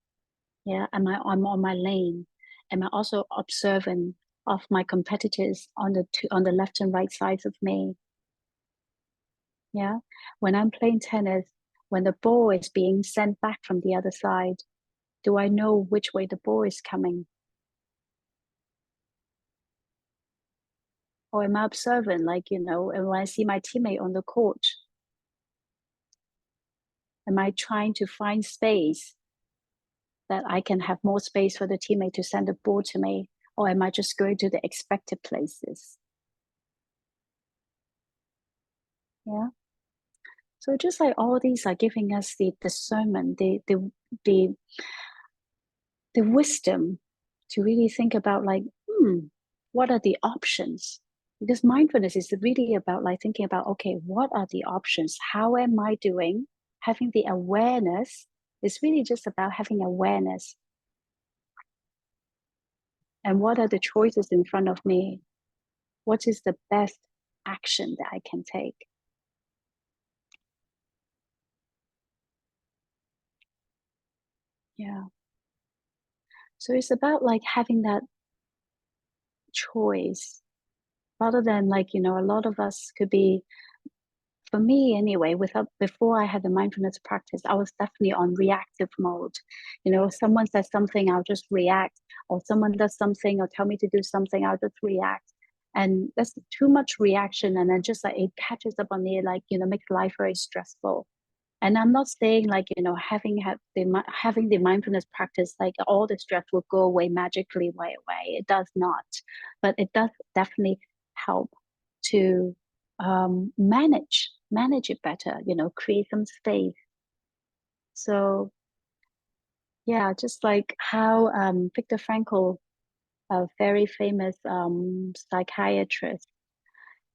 yeah, I'm on my lane? Am I also observant of my competitors on the left and right sides of me? Yeah. When I'm playing tennis, when the ball is being sent back from the other side, do I know which way the ball is coming? Or am I observant, like, and when I see my teammate on the court, am I trying to find space that I can have more space for the teammate to send the ball to me? Or am I just going to the expected places? Yeah. So just like all these are giving us the discernment, the the wisdom to really think about like, what are the options? Because mindfulness is really about like thinking about, okay, what are the options? How am I doing? Having the awareness is really just about having awareness. And what are the choices in front of me? What is the best action that I can take? Yeah. So it's about like having that choice rather than like, a lot of us could be for me anyway, before I had the mindfulness practice, I was definitely on reactive mode. Someone says something, I'll just react, or someone does something or tell me to do something, I'll just react. And that's too much reaction, and then just like it catches up on me, like makes life very stressful. And I'm not saying like having the mindfulness practice, like all the stress will go away magically right away. It does not, but it does definitely help to manage it better. Create some space. So yeah, just like how Viktor Frankl, a very famous psychiatrist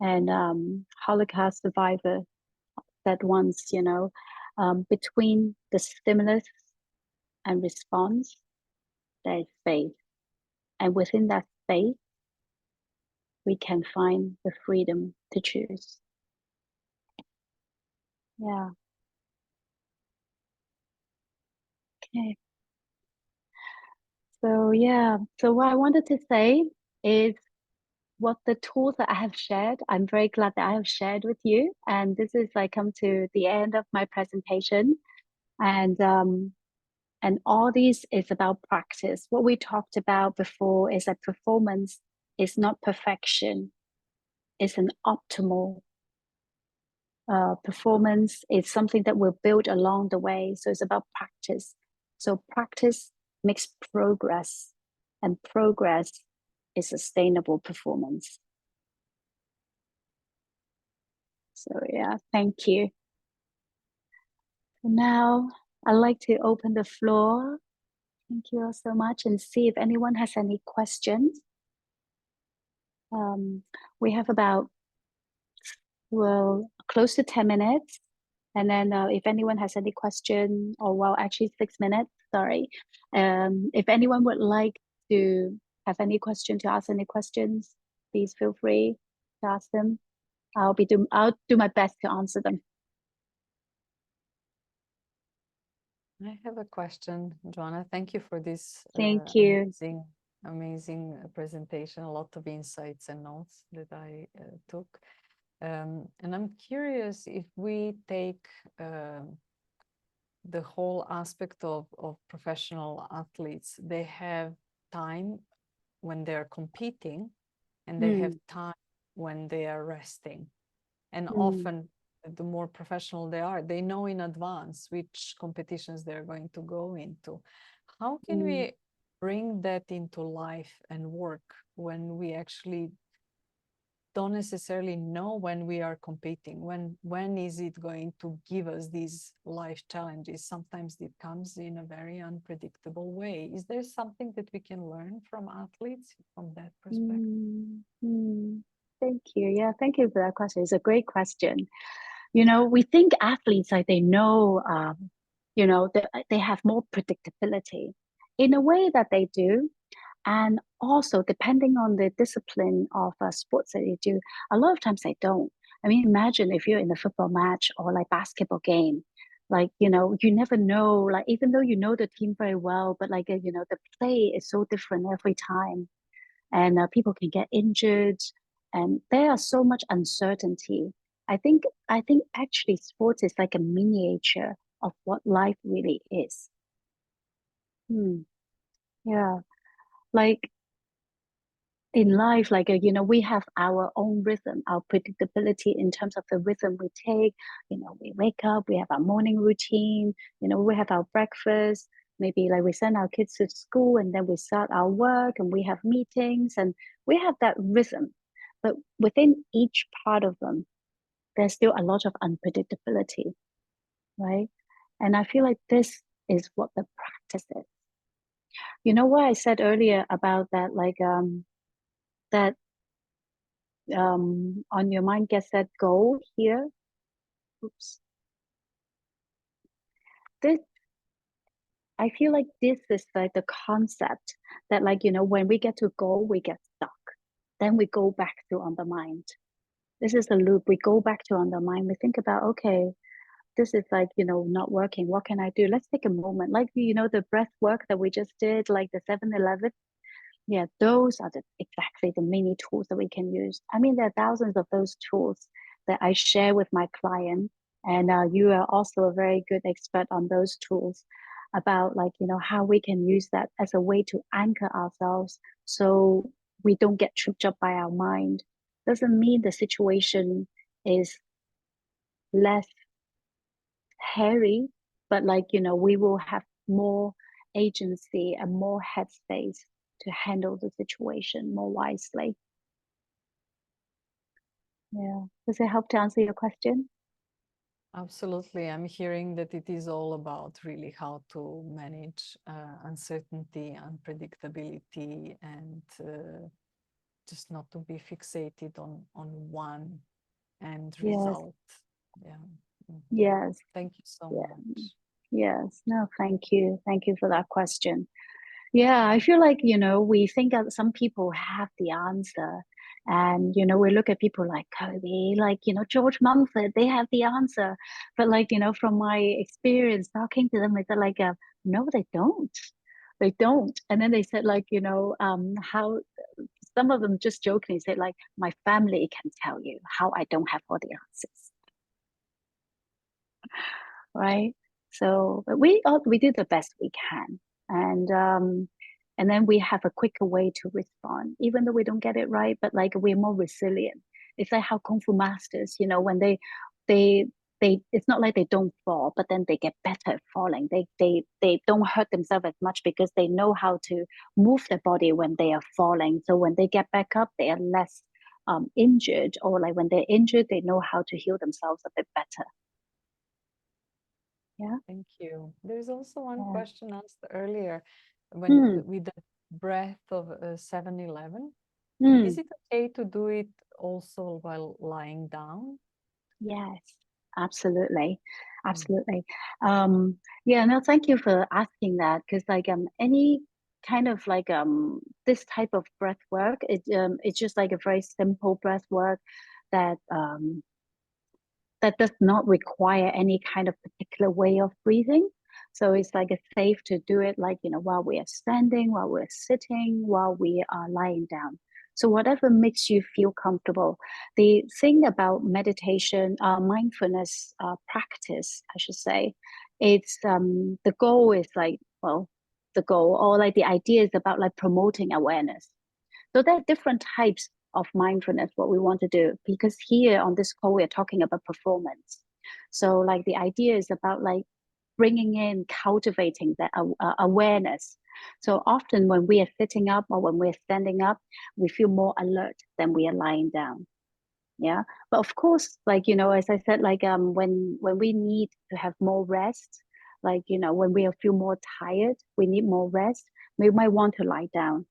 and Holocaust survivor, said once, between the stimulus and response, there is space. And within that space, we can find the freedom to choose. Yeah. Okay. So, yeah. So, what I wanted to say is what the tools that I have shared, I'm very glad that I have shared with you. And this is like come to the end of my presentation. And all these is about practice. What we talked about before is that performance is not perfection, it's an optimal performance. Is something that we'll build along the way. So it's about practice. So practice makes progress, and progress is sustainable performance. So yeah, thank you. Now I'd like to open the floor. Thank you all so much, and see if anyone has any questions. We have about, well, close to 10 minutes. And then if anyone has any question, or well, actually 6 minutes, sorry. If anyone would like to have any question, to ask any questions, please feel free to ask them. I'll do my best to answer them. I have a question, Joanna. Thank you for this Thank you. amazing presentation. A lot of insights and notes that I took. And I'm curious if we take the whole aspect of professional athletes, they have time when they're competing, and they have time when they are resting. And often, the more professional they are, they know in advance which competitions they're going to go into. How can we bring that into life and work when we actually don't necessarily know when we are competing? When is it going to give us these life challenges? Sometimes it comes in a very unpredictable way. Is there something that we can learn from athletes from that perspective? Thank you. Yeah, thank you for that question. It's a great question. We think athletes, like they know, they have more predictability in a way that they do. And also, depending on the discipline of sports that they do, a lot of times they don't. I mean, imagine if you're in a football match or like basketball game, like, you never know, like, even though you know the team very well, but like, the play is so different every time. And people can get injured, and there are so much uncertainty. I think actually sports is like a miniature of what life really is. Yeah, like in life, like we have our own rhythm, our predictability in terms of the rhythm we take. We wake up, we have our morning routine. We have our breakfast. Maybe like we send our kids to school, and then we start our work, and we have meetings, and we have that rhythm. But within each part of them, there's still a lot of unpredictability, right? And I feel like this is what the practice is. What I said earlier about that, like that on your mind gets that goal here. Oops. This, I feel like this is like the concept that, like, when we get to goal, we get stuck. Then we go back to on the mind. This is the loop. We go back to on the mind. We think about, okay, this is like, not working. What can I do? Let's take a moment. Like, the breath work that we just did, like the 7-Eleven. Yeah, those are exactly the mini tools that we can use. I mean, there are thousands of those tools, that I share with my client. And you are also a very good expert on those tools about like, how we can use that as a way to anchor ourselves so we don't get tripped up by our mind. Doesn't mean the situation is less hairy, but like, we will have more agency and more headspace to handle the situation more wisely. Yeah. Does it help to answer your question? Absolutely. I'm hearing that it is all about really how to manage uncertainty, unpredictability, and just not to be fixated on one end Yes. result. Yeah. Yes. Thank you so Yeah. much. Yes. No, thank you. Thank you for that question. Yeah, I feel like, we think that some people have the answer. And, we look at people like Kobe, like, George Mumford, they have the answer. But like, from my experience talking to them, it's like, no, they don't. They don't. And then they said like, how some of them just jokingly said like, my family can tell you how I don't have all the answers. Right? So, but we do the best we can, and then we have a quicker way to respond, even though we don't get it right. But like we're more resilient. It's like how kung fu masters, when they it's not like they don't fall, but then they get better at falling. They don't hurt themselves as much because they know how to move their body when they are falling. So when they get back up, they are less injured, or like when they're injured, they know how to heal themselves a bit better. Yeah. Thank you. There's also one Yeah. question asked earlier when Mm, with the breath of 7-Eleven. Is mm, it okay to do it also while lying down? yes, absolutely. Mm. Absolutely. Yeah, no, thank you for asking that because like any kind of like this type of breath work, it's just like a very simple breath work that that does not require any kind of particular way of breathing. So it's like it's safe to do it like, while we are standing, while we're sitting, while we are lying down. So whatever makes you feel comfortable. The thing about meditation, mindfulness practice, I should say, it's the goal is like, well, the goal or like the idea is about like promoting awareness. So there are different types of mindfulness, what we want to do, because here on this call, we're talking about performance. So like the idea is about like bringing in, cultivating that awareness. So often when we are sitting up or when we're standing up, we feel more alert than we are lying down. Yeah. But of course, like, as I said, like when we need to have more rest, like, when we feel more tired, we need more rest, we might want to lie down.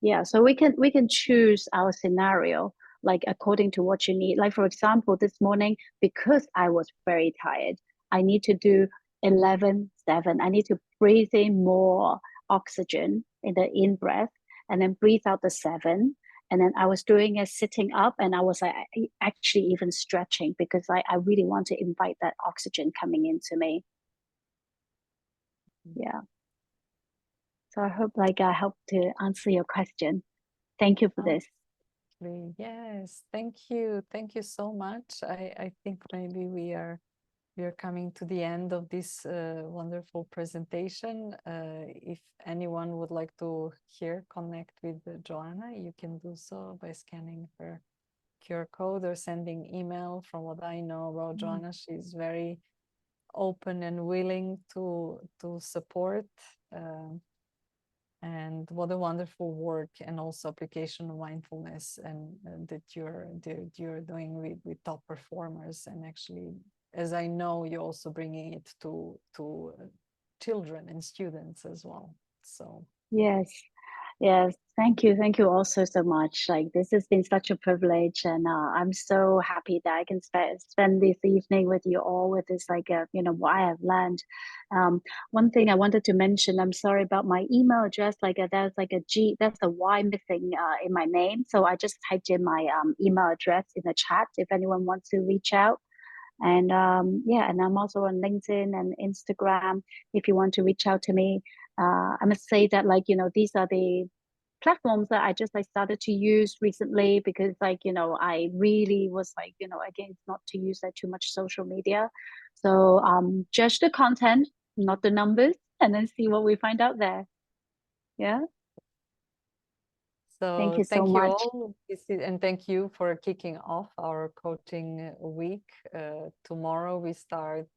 Yeah, so we can choose our scenario like according to what you need. Like for example, this morning, because I was very tired, I need to do 11-7. I need to breathe in more oxygen in the in breath and then breathe out the 7. And then I was doing a sitting up and I was like actually even stretching because I really want to invite that oxygen coming into me. Yeah. So I hope like I helped to answer your question. Thank you for this. Yes, thank you. Thank you so much. I think maybe we are coming to the end of this wonderful presentation. If anyone would like to connect with Joanna, you can do so by scanning her QR code or sending email. From what I know about Joanna, she's very open and willing to support. And what a wonderful work and also application of mindfulness and that you're doing with top performers, and actually, as I know, you're also bringing it to children and students as well. So Yes, yes. Thank you also so much. Like this has been such a privilege, and I'm so happy that I can spend this evening with you all with this like what I have learned. One thing I wanted to mention, I'm sorry about my email address. Like there's like a G, there's a Y missing in my name, so I just typed in my email address in the chat if anyone wants to reach out. And yeah, and I'm also on LinkedIn and Instagram if you want to reach out to me. I must say that like these are the platforms that I started to use recently, because like, I really was like, against not to use that too much social media. So judge the content, not the numbers, and then see what we find out there. Yeah. Thank So you so thank you much. all. And thank you for kicking off our coaching week. Tomorrow we start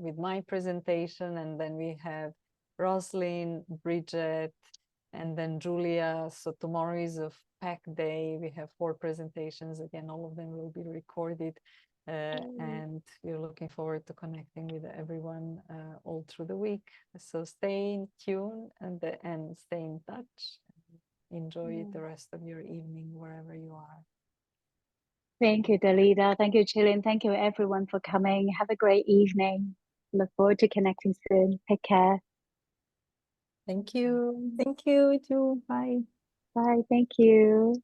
with my presentation, and then we have Roslyn, Bridget, and then Julia. So tomorrow is a packed day. We have 4 presentations. Again, all of them will be recorded. And we're looking forward to connecting with everyone all through the week. So stay in tune and stay in touch. Enjoy the rest of your evening wherever you are. Thank you, Dalida. Thank you, Chilin. Thank you, everyone, for coming. Have a great evening. Look forward to connecting soon. Take care. Thank you. Thank you too. Bye. Bye. Thank you.